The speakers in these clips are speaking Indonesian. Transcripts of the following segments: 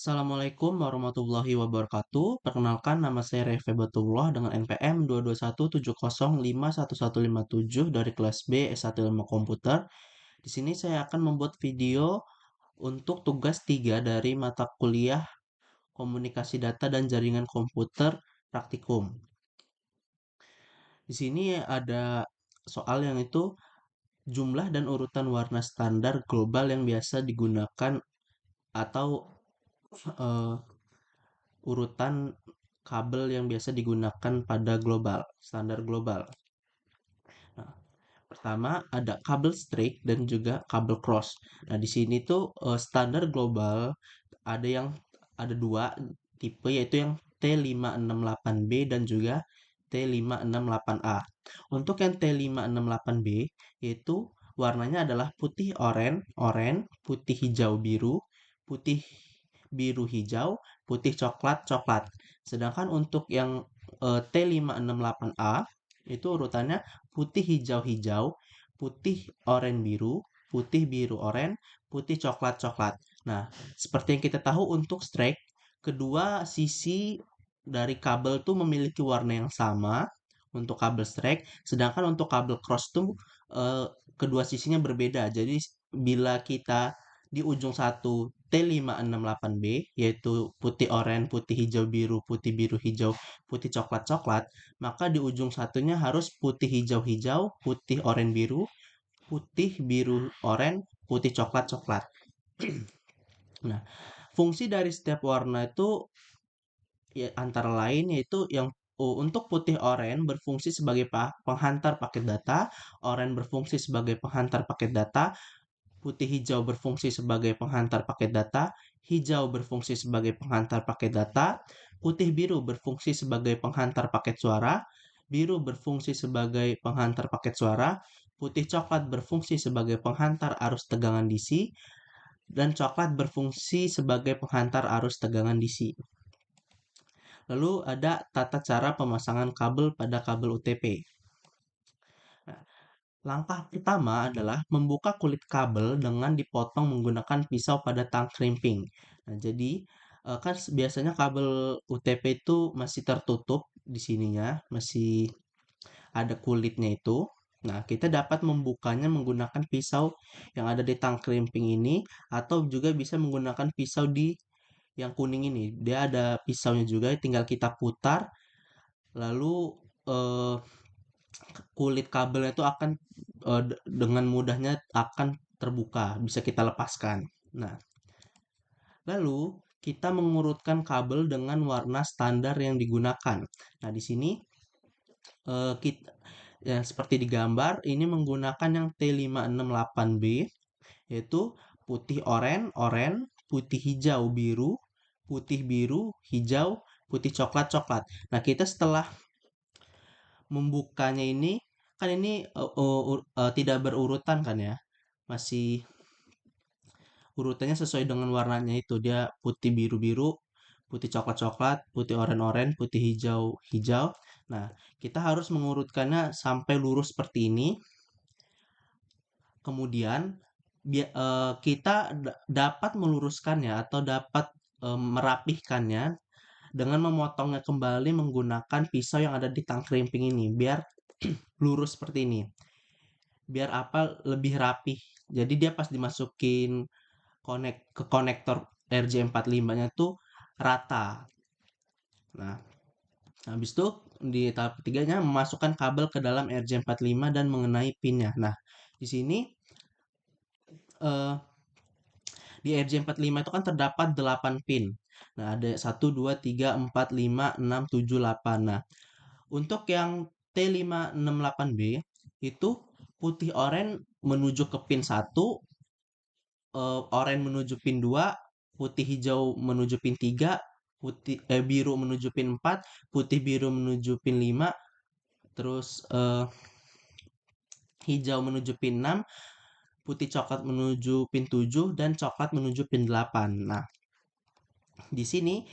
Assalamualaikum warahmatullahi wabarakatuh. Perkenalkan, nama saya Refe Batullah dengan NPM 22170511157 dari kelas B S1 Ilmu Komputer. Di sini saya akan membuat video untuk tugas 3 dari mata kuliah Komunikasi Data dan Jaringan Komputer Praktikum. Di sini ada soal yang itu jumlah dan urutan warna standar global yang biasa digunakan atau eh, urutan kabel yang biasa digunakan pada global, standar global. Nah, pertama ada kabel straight dan juga kabel cross. Nah, di sini tuh standar global ada yang ada dua tipe, yaitu yang T568B dan juga T568A. Untuk yang T568B yaitu warnanya adalah putih oranye, putih hijau biru, putih biru hijau, putih coklat coklat. Sedangkan untuk yang T568A itu urutannya putih hijau hijau, putih oranye biru, putih biru oranye, putih coklat coklat. Nah, seperti yang kita tahu untuk strike, kedua sisi dari kabel tuh memiliki warna yang sama untuk kabel strike, sedangkan untuk kabel cross tuh eh, kedua sisinya berbeda. Jadi bila kita di ujung satu T568B yaitu putih oranye, putih hijau biru, putih biru hijau, putih coklat coklat, maka di ujung satunya harus putih hijau hijau, putih oranye biru, putih biru oranye, putih coklat coklat. Nah, fungsi dari setiap warna itu ya, antara lain yaitu yang untuk putih oranye berfungsi sebagai penghantar paket data, oranye berfungsi sebagai penghantar paket data, putih hijau berfungsi sebagai penghantar paket data, hijau berfungsi sebagai penghantar paket data, putih biru berfungsi sebagai penghantar paket suara, biru berfungsi sebagai penghantar paket suara, putih coklat berfungsi sebagai penghantar arus tegangan DC, dan coklat berfungsi sebagai penghantar arus tegangan DC. Lalu ada tata cara pemasangan kabel pada kabel UTP. Nah, langkah pertama adalah membuka kulit kabel dengan dipotong menggunakan pisau pada tang krimping. Nah, jadi kan biasanya kabel UTP itu masih tertutup di sininya, masih ada kulitnya itu. Nah, kita dapat membukanya menggunakan pisau yang ada di tang krimping ini atau juga bisa menggunakan pisau di yang kuning ini. Dia ada pisaunya juga, tinggal kita putar lalu eh, kulit kabelnya itu akan dengan mudahnya akan terbuka, bisa kita lepaskan. Nah, lalu kita mengurutkan kabel dengan warna standar yang digunakan. Nah, di sini kita ya seperti di gambar ini menggunakan yang T568B yaitu putih oranye, putih hijau biru, putih biru, hijau, putih coklat coklat. Nah, kita setelah membukanya ini kan ini tidak berurutan kan ya, masih urutannya sesuai dengan warnanya itu, dia putih biru biru, putih coklat coklat, putih oranye oranye, putih hijau hijau. Nah, kita harus mengurutkannya sampai lurus seperti ini. Kemudian kita dapat meluruskannya atau dapat merapihkannya dengan memotongnya kembali menggunakan pisau yang ada di tang krimping ini biar lurus seperti ini. Biar apa lebih rapih. Jadi dia pas dimasukin ke konektor RJ45-nya tuh rata. Nah, habis itu di tahap ketiganya memasukkan kabel ke dalam RJ45 dan mengenai pinnya. Nah, di sini eh, di RJ45 itu kan terdapat 8 pin. Nah, ada 1, 2, 3, 4, 5, 6, 7, 8. Nah, untuk yang T568B itu putih oranye menuju ke pin 1, oranye menuju pin 2, putih hijau menuju pin 3, biru menuju pin 4, putih biru menuju pin 5, terus hijau menuju pin 6, putih coklat menuju pin 7 dan coklat menuju pin 8. Nah, di sini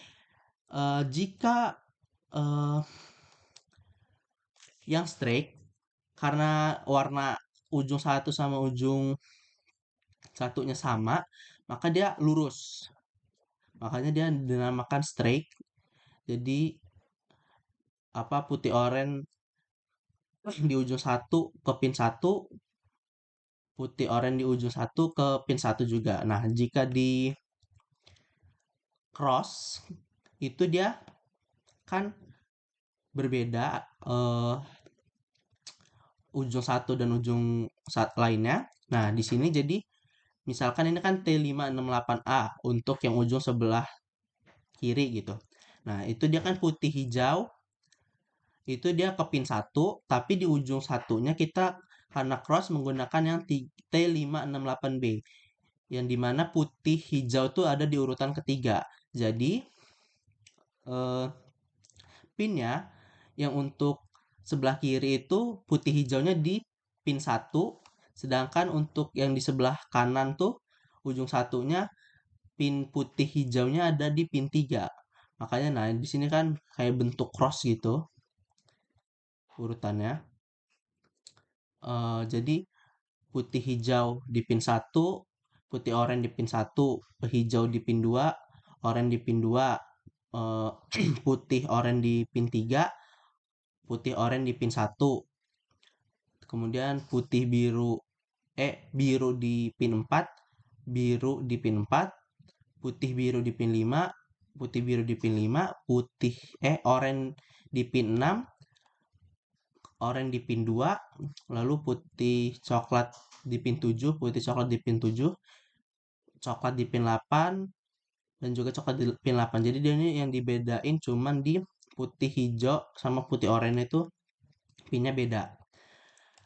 jika eh, yang straight karena warna ujung satu sama ujung satunya sama, maka dia lurus. Makanya dia dinamakan streak. Jadi putih oranye di ujung satu ke pin satu, putih oranye di ujung satu ke pin satu juga. Nah, jika di cross itu dia kan berbeda, ujung satu dan ujung lainnya. Nah, di sini jadi misalkan ini kan T568A untuk yang ujung sebelah kiri gitu. Nah, itu dia kan putih hijau, itu dia ke pin satu, tapi di ujung satunya kita karena cross menggunakan yang T568B, yang dimana putih hijau itu ada di urutan ketiga. Jadi, eh, pinnya yang untuk sebelah kiri itu putih hijaunya di pin satu, sedangkan untuk yang di sebelah kanan tuh ujung satunya pin putih hijaunya ada di pin 3. Makanya nah di sini kan kayak bentuk cross gitu urutannya. Jadi putih hijau di pin satu, putih oranye di pin satu, hijau di pin 2, oranye di pin 2, eh, putih oranye di pin 3, putih oranye di pin satu, kemudian biru di pin 4, biru di pin 4, putih biru di pin 5, putih biru di pin 5, oranye di pin 6, oranye di pin 2, lalu putih coklat di pin 7, putih coklat di pin 7, coklat di pin 8, dan juga coklat di pin 8. Jadi dia ini yang dibedain cuman di putih hijau sama putih oranye itu pinnya beda.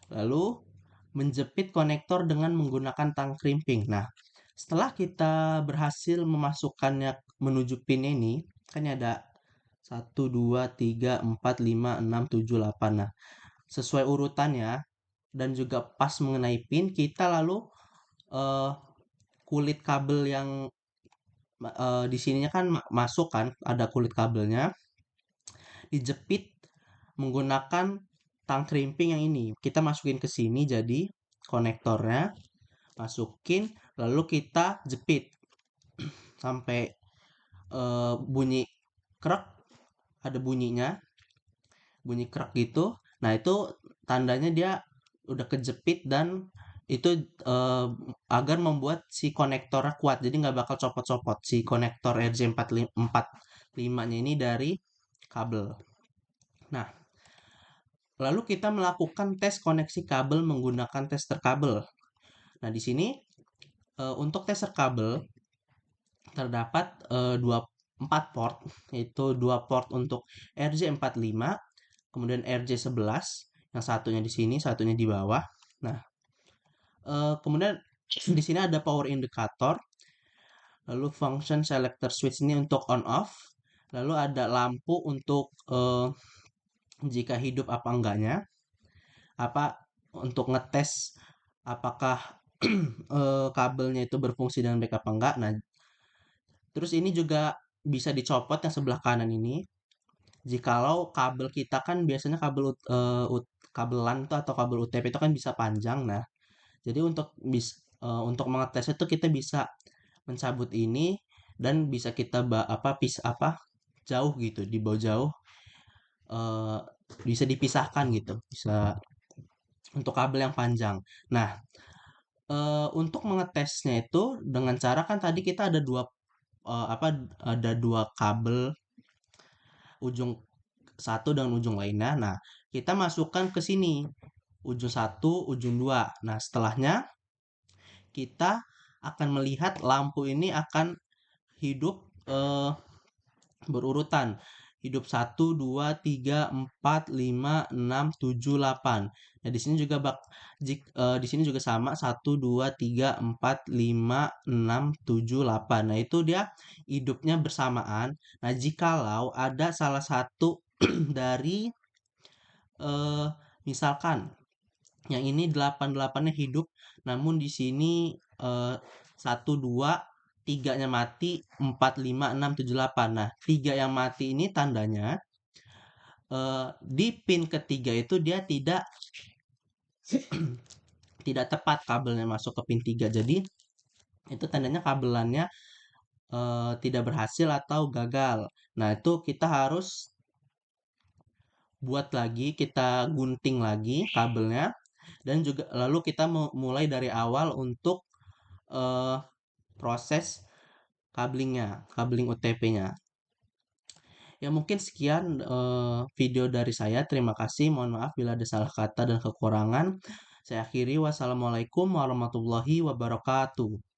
Lalu menjepit konektor dengan menggunakan tang crimping. Nah, setelah kita berhasil memasukkannya menuju pin ini, kan ada 1, 2, 3, 4, 5, 6, 7, 8. Nah, sesuai urutannya dan juga pas mengenai pin, kita lalu eh, kulit kabel yang di sininya kan masuk kan, ada kulit kabelnya, dijepit menggunakan tang crimping yang ini. Kita masukin ke sini jadi konektornya, masukin, lalu kita jepit sampai bunyi krek, ada bunyinya, bunyi krek gitu. Nah, itu tandanya dia udah kejepit dan itu eh, agar membuat si konektornya kuat. Jadi nggak bakal copot-copot si konektor RJ45-nya ini dari kabel. Nah, lalu kita melakukan tes koneksi kabel menggunakan tester kabel. Nah, di sini untuk tester kabel terdapat 4 port, yaitu 2 port untuk RJ45, kemudian RJ11, yang satunya di sini, satunya di bawah. Nah, kemudian di sini ada power indicator, lalu function selector switch ini untuk on off, lalu ada lampu untuk jika hidup apa enggaknya, apa untuk ngetes apakah kabelnya itu berfungsi dengan baik apa enggak. Nah, terus ini juga bisa dicopot yang sebelah kanan ini. Jikalau kabel kita kan biasanya kabel LAN tuh atau kabel UTP itu kan bisa panjang. Nah, jadi untuk mengetes itu kita bisa mencabut ini dan bisa kita jauh gitu, dibawa jauh, eh, bisa dipisahkan gitu, bisa untuk kabel yang panjang. Nah, untuk mengetesnya itu dengan cara kan tadi kita ada ada dua kabel ujung satu dan ujung lainnya. Nah, kita masukkan ke sini ujung satu, ujung dua. Nah, setelahnya kita akan melihat lampu ini akan hidup berurutan. Hidup 1, 2, 3, 4, 5, 6, 7, 8. Nah, di sini juga di sini juga sama 1, 2, 3, 4, 5, 6, 7, 8. Nah, itu dia hidupnya bersamaan. Nah, jikalau ada salah satu dari eh misalkan yang ini 8-8-nya hidup, namun di sini 1, 2, 3-nya mati, 4, 5, 6, 7, 8. Nah, 3 yang mati ini tandanya di pin ketiga itu dia tidak tepat kabelnya masuk ke pin 3. Jadi itu tandanya kabelannya tidak berhasil atau gagal. Nah, itu kita harus buat lagi, kita gunting lagi kabelnya dan juga lalu kita mulai dari awal untuk eh, proses kabling UTP-nya. Ya mungkin sekian video dari saya. Terima kasih. Mohon maaf bila ada salah kata dan kekurangan. Saya akhiri. Wassalamualaikum warahmatullahi wabarakatuh.